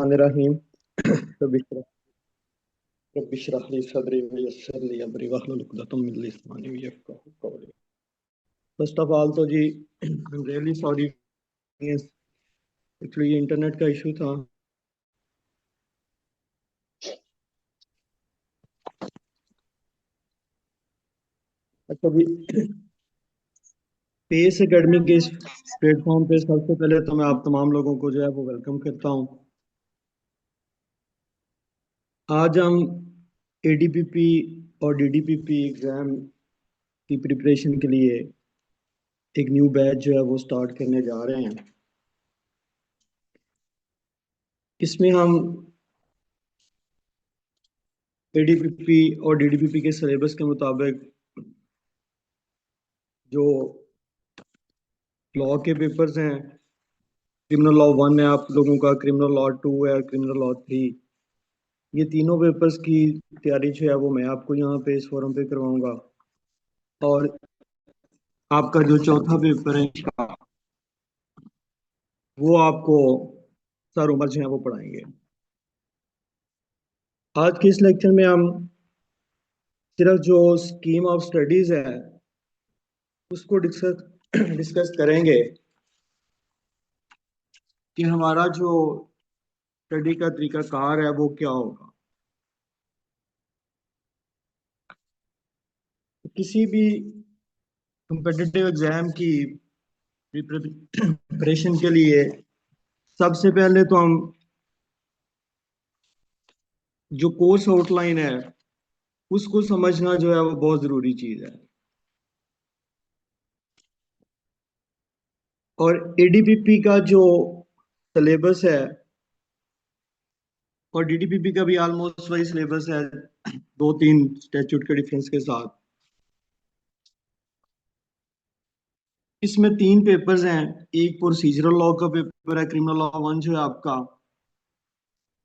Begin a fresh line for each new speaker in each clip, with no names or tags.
बिस्मिल्लाहिर्रहमानिर्रहीम। रब्बि इश्रह ली सदरी व यस्सिर ली अमरी वहलुल उक़दतम मिन लिसानी यफ़क़हू क़ौली। फर्स्ट ऑफ ऑल तो जी I am really sorry, actually ये इंटरनेट का इशू था। अच्छा जी, पेस एकेडमी के इस प्लेटफॉर्म पे सबसे पहले तो मैं आप तमाम लोगों को जो है वो वेलकम करता हूँ। आज हम एडीपीपी और डीडीपीपी एग्ज़ाम की प्रिपरेशन के लिए एक न्यू बैच जो है वो स्टार्ट करने जा रहे हैं। इसमें हम एडीपीपी और डीडीपीपी के सिलेबस के मुताबिक जो लॉ के पेपर्स हैं, क्रिमिनल लॉ 1 है आप लोगों का, क्रिमिनल लॉ 2 है, क्रिमिनल लॉ 3, ये तीनों पेपर्स की तैयारी जो है वो मैं आपको यहाँ पे इस फोरम पे करवाऊंगा। और आपका जो चौथा पेपर है वो आपको सर उमर जो है वो पढ़ाएंगे। आज के इस लेक्चर में हम सिर्फ जो स्कीम ऑफ स्टडीज है उसको डिस्कस करेंगे कि हमारा जो स्टडी का तरीका कार है वो क्या होगा। किसी भी कम्पिटिटिव एग्जाम की प्रिपरेशन के लिए सबसे पहले तो हम जो कोर्स आउटलाइन है उसको समझना जो है वो बहुत जरूरी चीज है। और एडीपीपी का जो सिलेबस है और डीडीपीपी का भी ऑलमोस्ट वही सिलेबस है, 2-3 स्टैट्यूट के डिफरेंस के साथ। इसमें 3 पेपर्स हैं, एक प्रोसीजरल लॉ का पेपर है, क्रिमिनल लॉ 1 जो है आपका,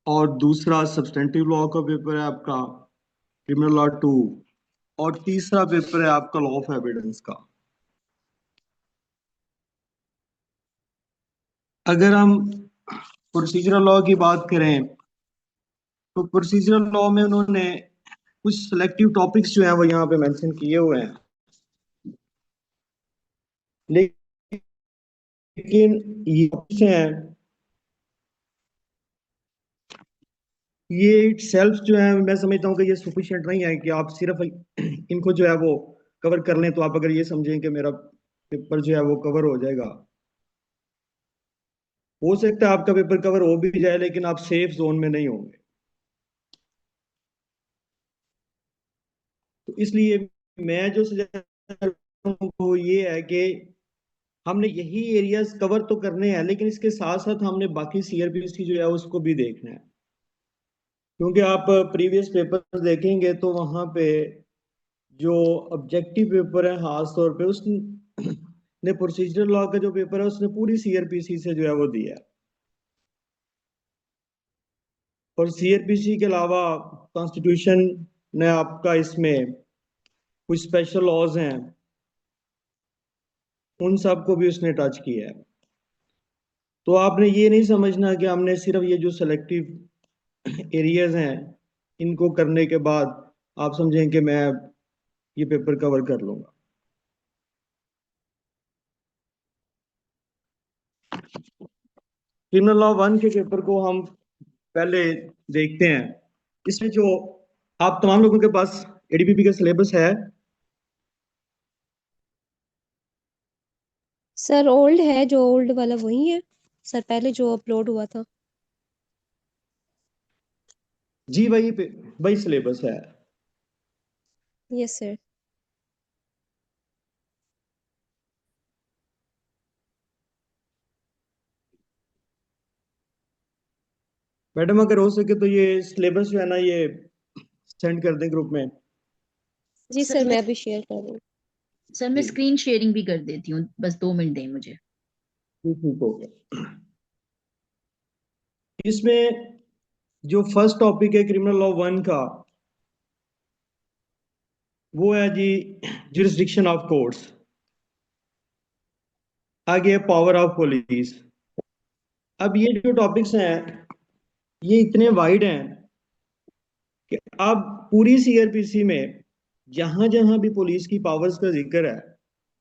और दूसरा सब्सटेंटिव लॉ का पेपर है आपका, क्रिमिनल लॉ 2, और तीसरा पेपर है आपका लॉ ऑफ एविडेंस का। अगर हम प्रोसीजरल लॉ की बात करें तो प्रोसीजरल लॉ में उन्होंने कुछ सिलेक्टिव टॉपिक्स जो हैं वो यहाँ पे मेंशन किए हुए हैं, लेकिन ये हैं ये इट सेल्फ जो है मैं समझता हूँ कि ये सफिशिएंट नहीं है कि आप सिर्फ इनको जो है वो कवर कर लें। तो आप अगर ये समझें कि मेरा पेपर जो है वो कवर हो जाएगा, हो सकता है आपका पेपर कवर हो भी जाए लेकिन आप सेफ जोन में नहीं होंगे। तो इसलिए मैं जो सजेस्ट वो ये है कि हमने यही एरियाज कवर तो करने हैं, लेकिन इसके साथ साथ हमने बाकी सीआरपीसी जो है उसको भी देखना है। क्योंकि आप प्रीवियस पेपर देखेंगे तो वहां पे जो ऑब्जेक्टिव पेपर है खास तौर पे उसने प्रोसीजरल लॉ का जो पेपर है उसने पूरी सीआरपीसी से जो है वो दिया है। और सीआरपीसी के अलावा कॉन्स्टिट्यूशन ने आपका इसमें कुछ स्पेशल लॉज हैं, उन सब को भी उसने टच किया है। तो आपने ये नहीं समझना कि हमने सिर्फ ये जो सेलेक्टिव एरियाज हैं इनको करने के बाद आप समझें कि मैं ये पेपर कवर कर लूंगा। क्रिमिनल लॉ 1 के पेपर को हम पहले देखते हैं। इसमें जो आप तमाम लोगों के पास एडीपीपी का सिलेबस है।
सर ओल्ड है, जो ओल्ड वाला वही है सर, पहले जो अपलोड हुआ था।
जी वही वही सिलेबस है।
Yes sir.
मैडम अगर हो सके तो ये सिलेबस जो है ना ये सेंड कर दें ग्रुप में।
जी
सर
सर,
मैं
मैं अभी शेयर कर रही हूँ।
सर मैं स्क्रीन शेयरिंग भी कर देती हूँ, बस 2 मिनट दें मुझे।
ठीक हो गया। इसमें जो फर्स्ट टॉपिक है क्रिमिनल लॉ 1 का वो है जी जुरिस्डिक्शन ऑफ कोर्ट्स, आगे पावर ऑफ पुलिस। अब ये जो टॉपिक्स हैं ये इतने वाइड हैं कि अब पूरी सीआरपीसी में जहां जहां भी पुलिस की पावर्स का जिक्र है,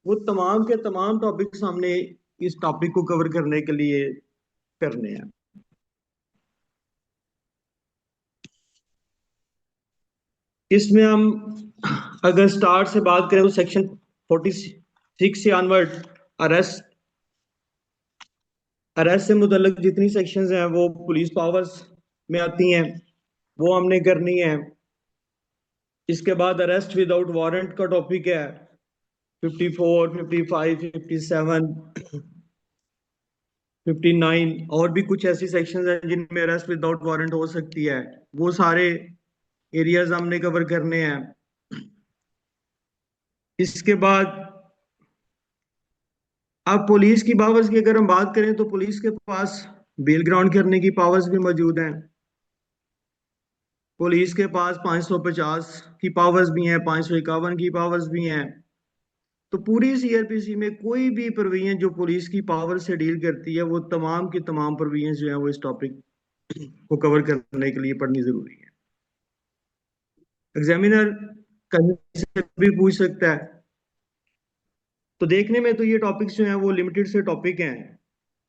वो तमाम के तमाम टॉपिक्स हमने इस टॉपिक को कवर करने के लिए करने हैं। इसमें हम अगर स्टार्ट से बात करें तो सेक्शन 46 से ऑनवर्ड अरेस्ट अरेस्ट से मुतल्लिक जितनी सेक्शंस हैं वो पुलिस पावर्स में आती हैं, वो हमने करनी है। इसके बाद अरेस्ट विदाउट वारंट का टॉपिक है 54, 55, 57, 59, और भी कुछ ऐसी सेक्शंस हैं जिनमें अरेस्ट विदाउट वारंट हो सकती है। वो सारे एरियाज हमने कवर करने हैं। इसके बाद अब पुलिस की पावर्स की अगर हम बात करें तो पुलिस के पास बेल ग्राउंड करने की पावर्स भी मौजूद हैं। पुलिस के पास 550 की पावर्स भी हैं, 551 की पावर्स भी हैं। तो पूरी सीआरपीसी में कोई भी प्रोविजन जो पुलिस की पावर से डील करती है, वो तमाम की तमाम प्रोविजन जो है वो इस टॉपिक को कवर करने के लिए पढ़नी जरूरी है। एग्जामिनर कहीं से भी पूछ सकता है। तो देखने में तो ये टॉपिक्स जो हैं वो लिमिटेड से टॉपिक हैं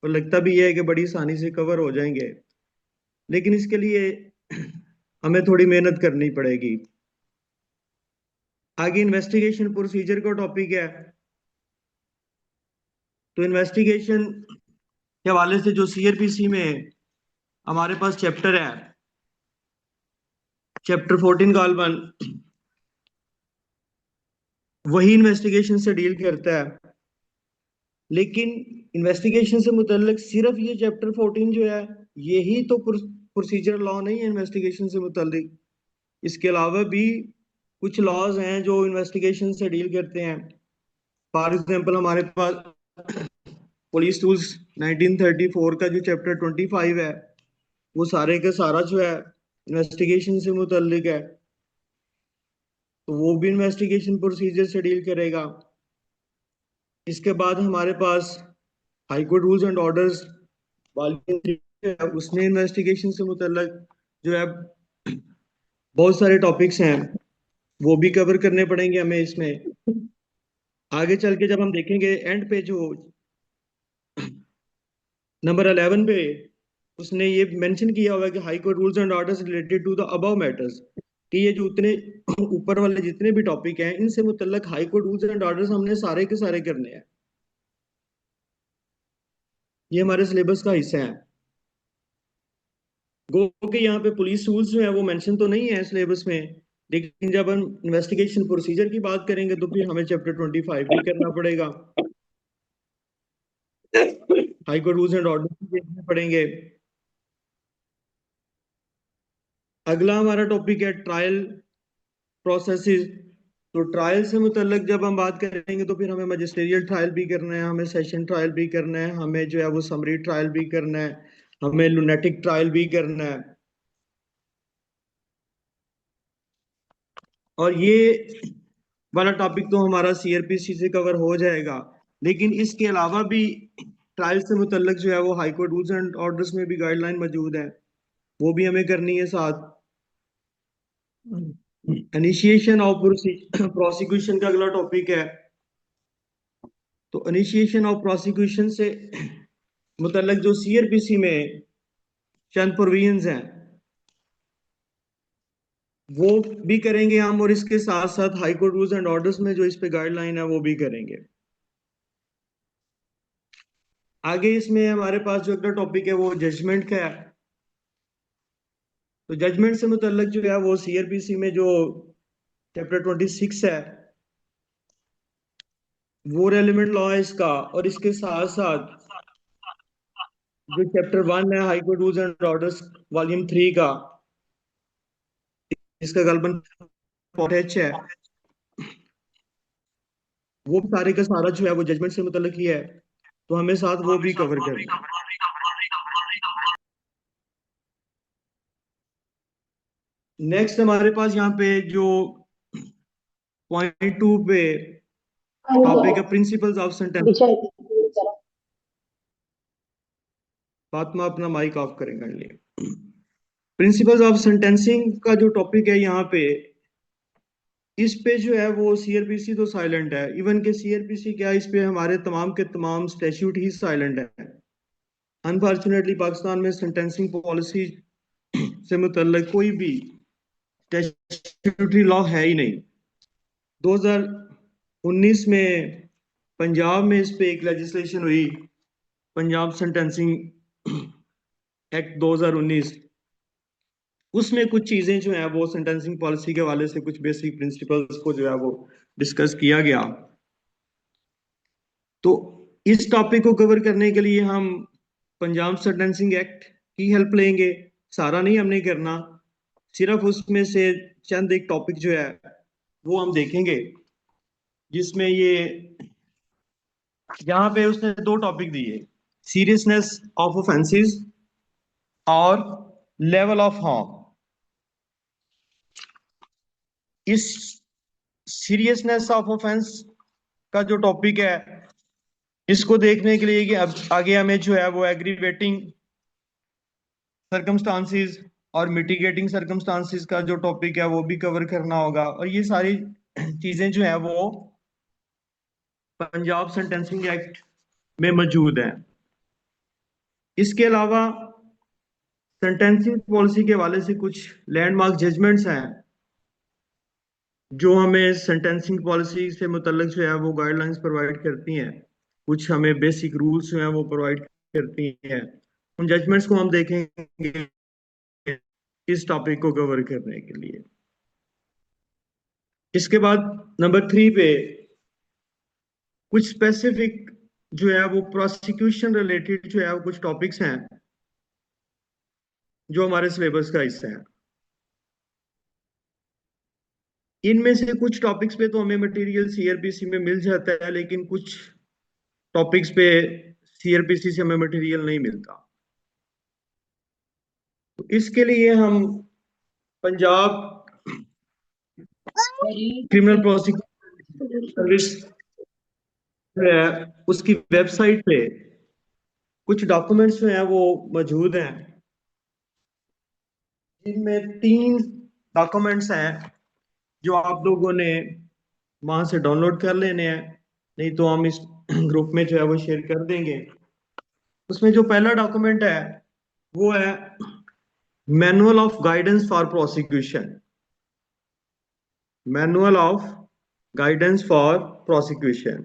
और लगता भी ये है कि बड़ी आसानी से कवर हो जाएंगे, लेकिन इसके लिए हमें थोड़ी मेहनत करनी पड़ेगी। आगे इन्वेस्टिगेशन प्रोसीजर का टॉपिक है। तो इन्वेस्टिगेशन के हवाले से जो सीआरपीसी में हमारे पास चैप्टर है, चैप्टर 14 कॉल 1, वही इन्वेस्टिगेशन से डील करता है। लेकिन इन्वेस्टिगेशन से मुतल्लिक सिर्फ ये चैप्टर 14 जो है, यही तो प्रोसीजर लॉ नहीं है इन्वेस्टिगेशन से मुतल्लिक। इसके अलावा भी कुछ लॉज हैं जो इन्वेस्टिगेशन से डील करते हैं। फॉर एग्जांपल हमारे पास पुलिस टूल्स 1934 का जो चैप्टर 25 है, वो सारे का सारा जो है इन्वेस्टिगेशन से मुतल्लिक है, तो वो भी इन्वेस्टिगेशन प्रोसीजर से डील करेगा। इसके बाद हमारे पास high court rules and orders volume 3 है, उसमें इन्वेस्टिगेशन से मुतल्लिक जो है बहुत सारे टॉपिक्स हैं, वो भी कवर करने पड़ेंगे हमें इसमें। आगे चल के जब हम देखेंगे एंड पे जो नंबर 11 पे उसने ये मेंशन किया हुआ है कि high court rules and orders related to the above matters, कि ये जो उतने ऊपर वाले जितने भी टॉपिक हैं इनसे मुतल्लिक high court rules and orders हमने सारे के सारे करने हैं। ये हमारे सिलेबस का हिस्सा है। गो के यहाँ पे पुलिस रूल्स जो है वो मेंशन तो नहीं है सिलेबस में, लेकिन जब हम इन्वेस्टिगेशन प्रोसीजर की बात करेंगे तो फिर हमें चैप्टर 25 भी करना पड़ेगा। High court rules and orders भी देखने पड़ेंगे। अगला हमारा टॉपिक है ट्रायल प्रोसेसेस। तो ट्रायल से मुतल्लिक जब हम बात करेंगे तो फिर हमें मजिस्ट्रियल ट्रायल भी करना है, हमें सेशन ट्रायल भी करना है, हमें जो है वो समरी ट्रायल भी करना है, हमें लुनेटिक ट्रायल भी करना है। और ये वाला टॉपिक तो हमारा सीआरपीसी से कवर हो जाएगा, लेकिन इसके अलावा भी ट्रायल से मुतल्लिक जो है वो high court rules and orders में भी गाइडलाइन मौजूद है, वो भी हमें करनी है साथ। इनिशिएशन ऑफ प्रोसिक्यूशन का अगला टॉपिक है। तो इनिशिएशन ऑफ प्रोसिक्यूशन से मुतल्लिक जो सीआरपीसी में चंद प्रोविजंस हैं वो भी करेंगे हम, और इसके साथ साथ high court rules and orders में जो इस पे गाइडलाइन है वो भी करेंगे। आगे इसमें हमारे पास जो अगला टॉपिक है वो जजमेंट का है। तो जजमेंट से मुतल्लिक जो है वो सीआरपीसी में जो चैप्टर 26 है वो रेलिवेंट लॉ है इसका, और इसके साथ साथ जो चैप्टर 1 है high court rules and orders volume 3 का, इसका गलबन एच है, वो भी सारे का सारा जो है वो जजमेंट से मुतल्लिक ही है, तो हमें साथ वो भी कवर करना है। नेक्स्ट हमारे पास यहाँ पे जो पॉइंट 2 पे टॉपिक है प्रिंसिपल्स ऑफ सेंटेंस। फातिमा अपना माइक ऑफ करें कर लिए। प्रिंसिपल्स ऑफ सेंटेंसिंग का जो टॉपिक है यहाँ पे, इस पे जो है वो सीआरपीसी तो साइलेंट है। इवन के सीआरपीसी क्या, इस पे हमारे तमाम के तमाम स्टैट्यूट ही साइलेंट है। अनफॉर्चुनेटली पाकिस्तान में सेंटेंसिंग पॉलिसी से मुतल्लिक कोई भी स्टैट्यूटरी लॉ है ही नहीं। 2019 में पंजाब में इस पे एक लेजिस्लेशन हुई, पंजाब सेंटेंसिंग एक्ट 2019। उसमें कुछ चीजें जो है वो सेंटेंसिंग पॉलिसी के हवाले से कुछ बेसिक प्रिंसिपल्स को जो है वो डिस्कस किया गया। तो इस टॉपिक को कवर करने के लिए हम पंजाब सेंटेंसिंग एक्ट की हेल्प लेंगे। सारा नहीं हमने करना, सिर्फ उसमें से चंद एक टॉपिक जो है वो हम देखेंगे, जिसमें ये यहाँ पे उसने दो टॉपिक दिए, सीरियसनेस ऑफ ऑफेंसेस और लेवल ऑफ हार्म। इस सीरियसनेस ऑफ ऑफेंस का जो टॉपिक है, इसको देखने के लिए कि अब आगे हमें जो है वो एग्रीवेटिंग सर्कमस्टांसिस और मिटिगेटिंग सर्कमस्टांसिस का जो टॉपिक है वो भी कवर करना होगा। और ये सारी चीजें जो है वो पंजाब सेंटेंसिंग एक्ट में मौजूद हैं। इसके अलावा सेंटेंसिंग पॉलिसी के हवाले से कुछ लैंडमार्क जजमेंट्स हैं जो हमें सेंटेंसिंग पॉलिसी से मुतल्लिक जो है वो गाइडलाइंस प्रोवाइड करती हैं। कुछ हमें बेसिक रूल्स जो हैं वो प्रोवाइड करती हैं। उन जजमेंट्स को हम देखेंगे इस टॉपिक को कवर करने के लिए। इसके बाद नंबर 3 पे कुछ स्पेसिफिक जो है वो प्रोसिक्यूशन रिलेटेड जो है वो कुछ टॉपिक्स हैं जो हमारे सिलेबस का हिस्सा है। इनमें से कुछ टॉपिक्स पे तो हमें मटेरियल सीआरपीसी में मिल जाता है, लेकिन कुछ टॉपिक्स पे सीआरपीसी से हमें मटेरियल नहीं मिलता। तो इसके लिए हम पंजाब क्रिमिनल प्रोसिक्यूशन सर्विस जो है उसकी वेबसाइट पे कुछ डॉक्यूमेंट्स जो हैं वो मौजूद हैं, जिनमें 3 डॉक्यूमेंट्स हैं जो आप लोगों ने वहां से डाउनलोड कर लेने हैं, नहीं तो हम इस ग्रुप में जो है वो शेयर कर देंगे। उसमें जो पहला डॉक्यूमेंट है वो है manual of guidance for prosecution. Manual of guidance for prosecution,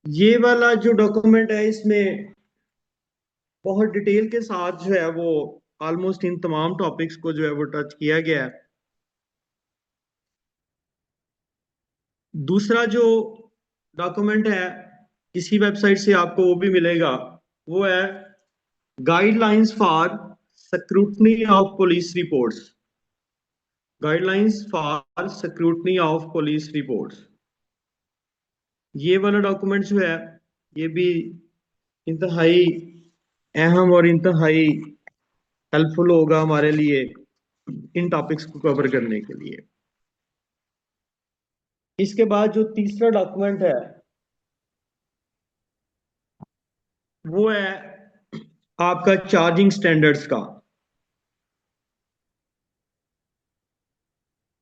ये वाला जो डॉक्यूमेंट है इसमें बहुत डिटेल के साथ जो है वो ऑलमोस्ट इन तमाम टॉपिक्स को जो है वो टच किया गया है। दूसरा जो डॉक्यूमेंट है किसी वेबसाइट से आपको वो भी मिलेगा, वो है guidelines for scrutiny of police reports. Guidelines for scrutiny of police reports, ये वाला डॉक्यूमेंट जो है ये भी इंतहाई अहम और इंतहाई हेल्पफुल होगा हमारे लिए इन टॉपिक्स को कवर करने के लिए। इसके बाद जो तीसरा डॉक्यूमेंट है वो है आपका चार्जिंग स्टैंडर्ड्स का।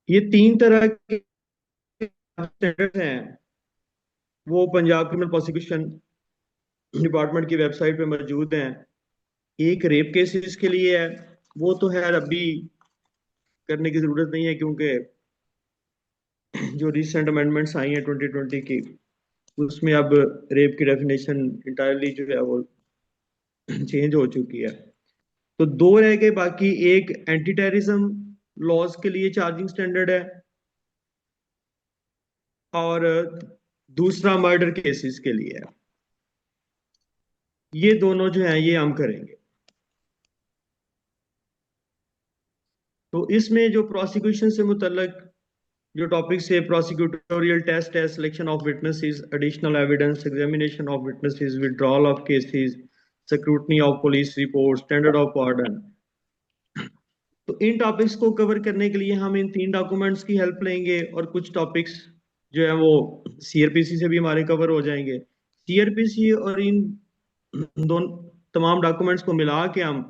ये 3 तरह के स्टैंडर्ड्स हैं, वो पंजाब क्रिमिनल प्रोसिक्यूशन डिपार्टमेंट की वेबसाइट पे मौजूद हैं। एक रेप केसेस के लिए है, वो तो है अभी करने की जरूरत नहीं है, क्योंकि जो रिसेंट अमेंडमेंट्स आई हैं 2020 की, उसमें अब रेप की डेफिनेशन इंटायरली जो है वो चेंज हो चुकी है। तो 2 रह गए बाकी, एक एंटी टेररिज्म लॉज के लिए चार्जिंग स्टैंडर्ड है और दूसरा मर्डर केसेस के लिए है। ये दोनों जो है ये हम करेंगे। तो इसमें जो प्रोसिक्यूशन से मुतल्लक जो टॉपिक्स है, प्रोसिक्यूटोरियल टेस्ट है, selection of witnesses, additional evidence, examination of witnesses, withdrawal of cases, scrutiny of police report, standard of pardon. तो इन टॉपिक्स को कवर करने के लिए हम इन 3 डॉक्यूमेंट्स की हेल्प लेंगे, और कुछ टॉपिक्स जो है वो सीआरपीसी से भी हमारे कवर हो जाएंगे। सीआरपीसी और इन दोनों तमाम डॉक्यूमेंट्स को मिला के हम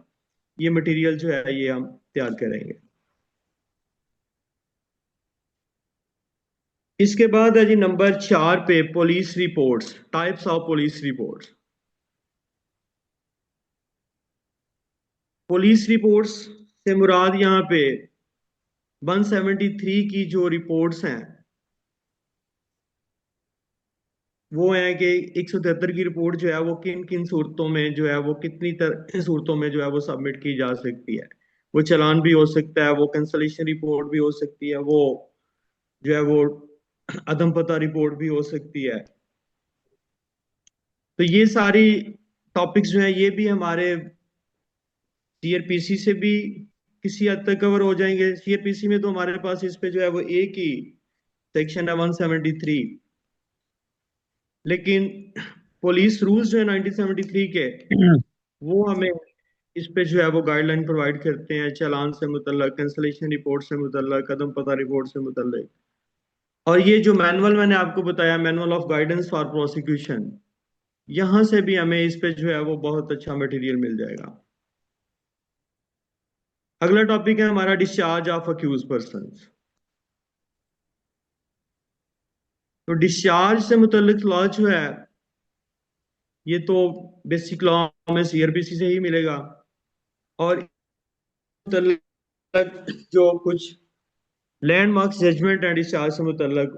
ये मटेरियल जो है ये हम तैयार करेंगे। इसके बाद है जी नंबर 4 पे police reports, types of police reports. Police reports से मुराद यहाँ पे 173 की जो रिपोर्ट्स हैं वो है कि 173 की रिपोर्ट जो है वो किन किन सूरतों में जो है वो कितनी सूरतों में जो है वो सबमिट की जा सकती है। वो चालान भी हो सकता है, वो कैंसलेशन रिपोर्ट भी हो सकती है, वो जो है वो अदम पता रिपोर्ट भी हो सकती है। तो ये सारी टॉपिक्स जो है ये भी हमारे सीआरपीसी से भी किसी हद तक कवर हो जाएंगे। सीआरपीसी में तो हमारे पास इस पे जो है वो एक ही सेक्शन है 173, लेकिन पुलिस रूल्स जो है 1973 के वो हमें इस पे जो है वो गाइडलाइन प्रोवाइड करते हैं चालान से मुतल्लक, कैंसलेशन रिपोर्ट से मुतल्लक, कदम पता रिपोर्ट से मुतल्लक। और ये जो मैनुअल मैंने आपको बताया, manual of guidance for prosecution, यहां से भी हमें इस पे जो है वो बहुत अच्छा मटेरियल मिल जाएगा। अगला टॉपिक है हमारा डिस्चार्ज ऑफ अक्यूज पर्सन। तो डिस्चार्ज से मुतल्लिक लॉ जो है ये तो बेसिक लॉ में सीआरपीसी से ही मिलेगा, और मुतल्लिक जो कुछ लैंडमार्क्स जजमेंट है डिस्चार्ज से मुतल्लिक,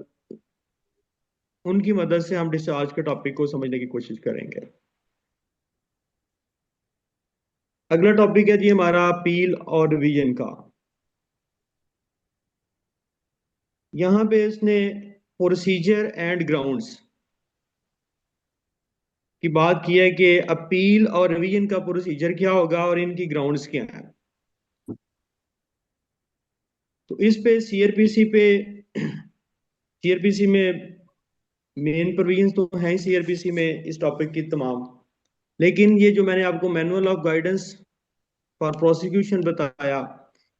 उनकी मदद से हम डिस्चार्ज के टॉपिक को समझने की कोशिश करेंगे। अगला टॉपिक है जी हमारा अपील और रिवीजन का। यहां पे इसने प्रोसीजर एंड ग्राउंड्स की बात की है कि अपील और रिवीजन का प्रोसीजर क्या होगा और इनकी ग्राउंड्स क्या है। तो इस पे सीआरपीसी में मेन प्रोविजंस तो हैं सीआरपीसी में इस टॉपिक की तमाम, लेकिन ये जो मैंने आपको manual of guidance for prosecution बताया,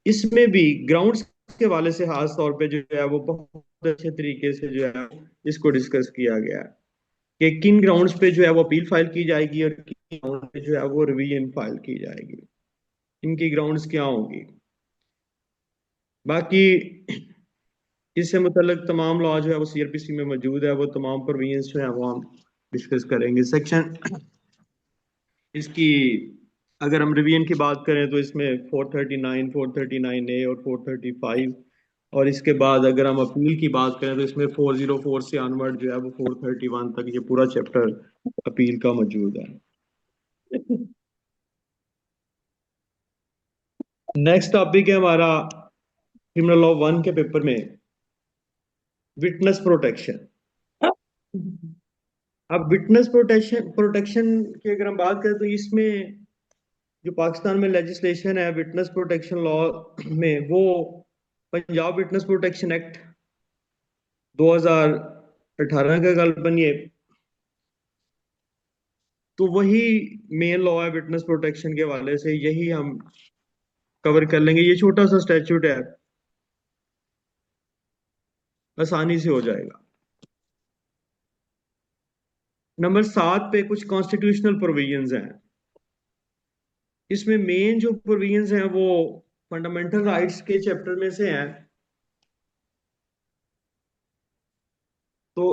इसमें भी ग्राउंड्स के वाले से खास तौर पे जो है वो बहुत अच्छे तरीके से जो है इसको डिस्कस किया गया है कि किन ग्राउंड्स पे जो है वो अपील फाइल की जाएगी और किन ग्राउंड पे जो है वो रिवीजन फाइल की जाएगी, इनकी ग्राउंड्स क्या होंगी। बाकी इससे मुतल्लिक तमाम लॉ जो है वो सीआरपीसी में मौजूद है, वो तमाम प्रोविजंस जो है वो हम डिस्कस करेंगे। सेक्शन इसकी अगर हम रिवीजन की बात करें तो इसमें 439, 439A और 435, और इसके बाद अगर हम अपील की बात करें तो इसमें 404 से ऑनवर्ड जो है वो 431 तक ये पूरा चैप्टर अपील का मौजूद है। नेक्स्ट टॉपिक है हमारा क्रिमिनल लॉ 1 के पेपर में विटनेस प्रोटेक्शन। अब विटनेस प्रोटेक्शन प्रोटेक्शन की अगर हम बात करें तो इसमें जो पाकिस्तान में लेजिस्लेशन है विटनेस प्रोटेक्शन लॉ में, वो पंजाब विटनेस प्रोटेक्शन एक्ट 2018 का कल बनी है, तो वही मेन लॉ है विटनेस प्रोटेक्शन के हवाले से, यही हम कवर कर लेंगे। ये छोटा सा स्टैट्यूट है, आसानी से हो जाएगा। नंबर 7 पे कुछ कॉन्स्टिट्यूशनल प्रोविजंस हैं। इसमें मेन जो प्रोविजंस हैं वो फंडामेंटल राइट्स के चैप्टर में से हैं। तो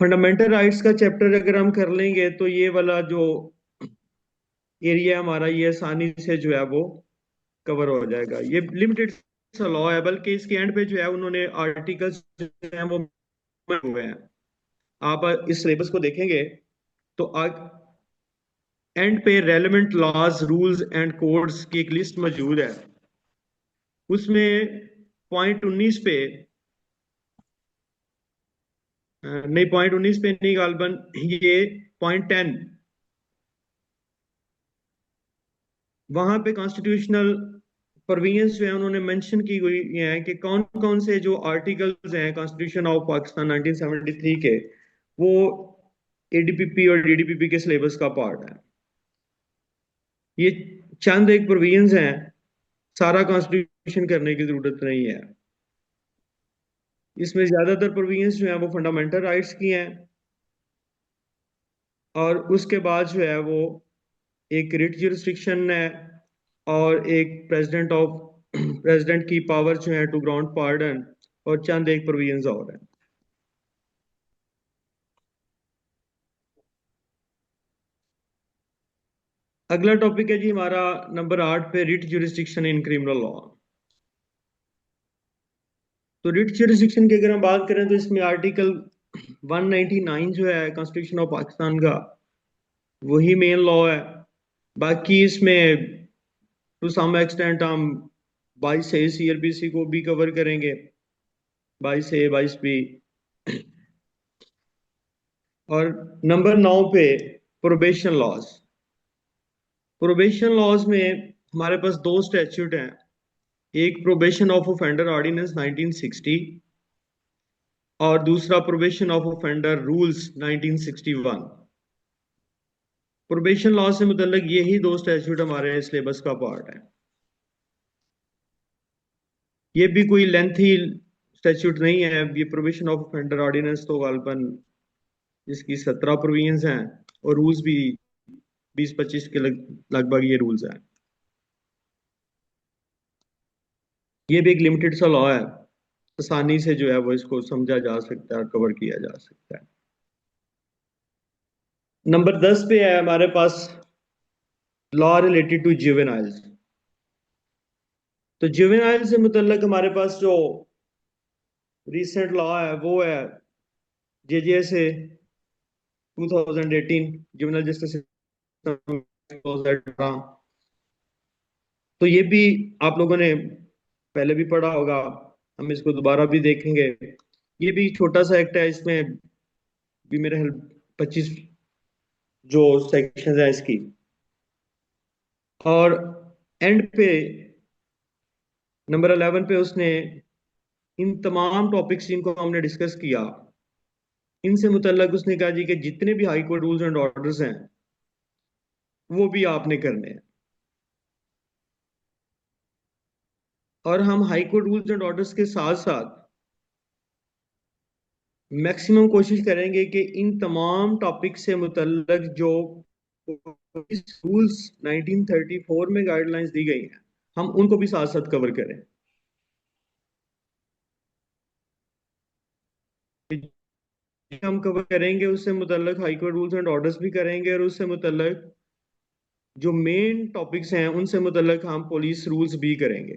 फंडामेंटल राइट्स का चैप्टर अगर हम कर लेंगे तो ये वाला जो एरिया हमारा ये आसानी से जो है वो कवर हो जाएगा। ये लिमिटेड सा लॉ है, बल्कि इसके एंड पे जो है उन्होंने आर्टिकल्स जो हैं वो हुए हैं। आप इस सिलेबस को देखेंगे तो एंड पे relevant laws, rules and codes की एक लिस्ट मौजूद है। उसमें पॉइंट 19 पे नहीं, पॉइंट 19 पे नहीं गालबन, ये पॉइंट 10, वहां पे कॉन्स्टिट्यूशनल प्रोविजंस जो है उन्होंने मेंशन की हुई है कि कौन कौन से जो आर्टिकल्स हैं कॉन्स्टिट्यूशन ऑफ पाकिस्तान 1973 के, वो एडीपीपी और डीडीपीपी के सिलेबस का पार्ट है। ये चंद एक प्रोविजंस हैं, सारा कॉन्स्टिट्यूशन करने की जरूरत नहीं है। इसमें ज्यादातर प्रोविजंस जो है वो फंडामेंटल राइट्स की हैं, और उसके बाद जो है वो एक रिट जुरिस्डिक्शन है, और एक प्रेसिडेंट की पावर जो है टू ग्राउंड पार्डन, और चंद एक प्रोविजंस और हैं। अगला टॉपिक है जी हमारा नंबर 8 पे, writ jurisdiction in criminal law. तो रिट ज्यूरिसडिक्शन की अगर हम बात करें तो इसमें आर्टिकल 199 जो है कॉन्स्टिट्यूशन ऑफ पाकिस्तान का, वही मेन लॉ है। बाकी इसमें टू सम एक्सटेंट हम 22A CRPC को भी कवर करेंगे, 22A 22B। और नंबर 9 पे प्रोबेशन लॉज। प्रोबेशन लॉज में हमारे पास दो स्टैट्यूट हैं, एक प्रोबेशन ऑफ ऑफेंडर ऑर्डिनेंस 1960 और दूसरा probation of offender rules 1961। Probation law से मुतल्लिक यही दो स्टैट्यूट हमारे सिलेबस का पार्ट है। ये भी कोई लेंथी स्टैट्यूट नहीं है। ये प्रोबेशन ऑफ ऑफेंडर ऑर्डिनेंस तो गालबन इसकी 17 प्रोविजंस हैं और रूल्स भी 20-25 के लगभग ये रूल्स हैं। ये भी एक लिमिटेड सा लॉ है, आसानी से जो है वो इसको समझा जा सकता है और कवर किया जा सकता है। नंबर 10 पे है हमारे पास लॉ रिलेटेड टू जुवेनाइल्स। तो जुवेनाइल से मुतल्लिक हमारे पास जो रिसेंट लॉ है वो है JJSA 2018, जुवेनाइल जस्टिस सिस्टम। तो ये भी आप लोगों ने पहले भी पढ़ा होगा, हम इसको दोबारा भी देखेंगे। ये भी छोटा सा एक्ट है, इसमें भी मेरे ख्याल 25 जो सेक्शन है इसकी। और एंड पे नंबर 11 पे उसने इन तमाम टॉपिक्स जिनको हमने डिस्कस किया, इनसे मुतल्लक उसने कहा जी कि जितने भी high court rules and orders हैं वो भी आपने करने हैं। और हम high court rules and orders के साथ साथ मैक्सिमम कोशिश करेंगे कि इन तमाम टॉपिक से मुतल्लक जो रूल्स 1934 में गाइडलाइंस दी गई हैं, हम उनको भी साथ साथ कवर करें। हम कवर करेंगे उससे मुतल्लक high court rules and orders भी करेंगे, और उससे मुतल्लक जो मेन टॉपिक्स हैं उनसे मुतल्लक हम पुलिस रूल्स भी करेंगे।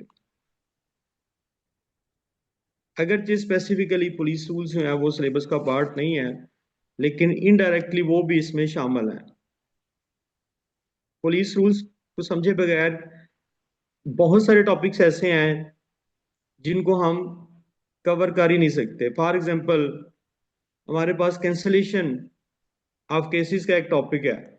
अगरचे स्पेसिफिकली पुलिस रूल्स जो है वो सिलेबस का पार्ट नहीं है, लेकिन इनडायरेक्टली वो भी इसमें शामिल है। पुलिस रूल्स को समझे बगैर बहुत सारे टॉपिक्स ऐसे हैं जिनको हम कवर कर ही नहीं सकते। फॉर एग्जांपल हमारे पास कैंसलेशन ऑफ केसेस का एक टॉपिक है,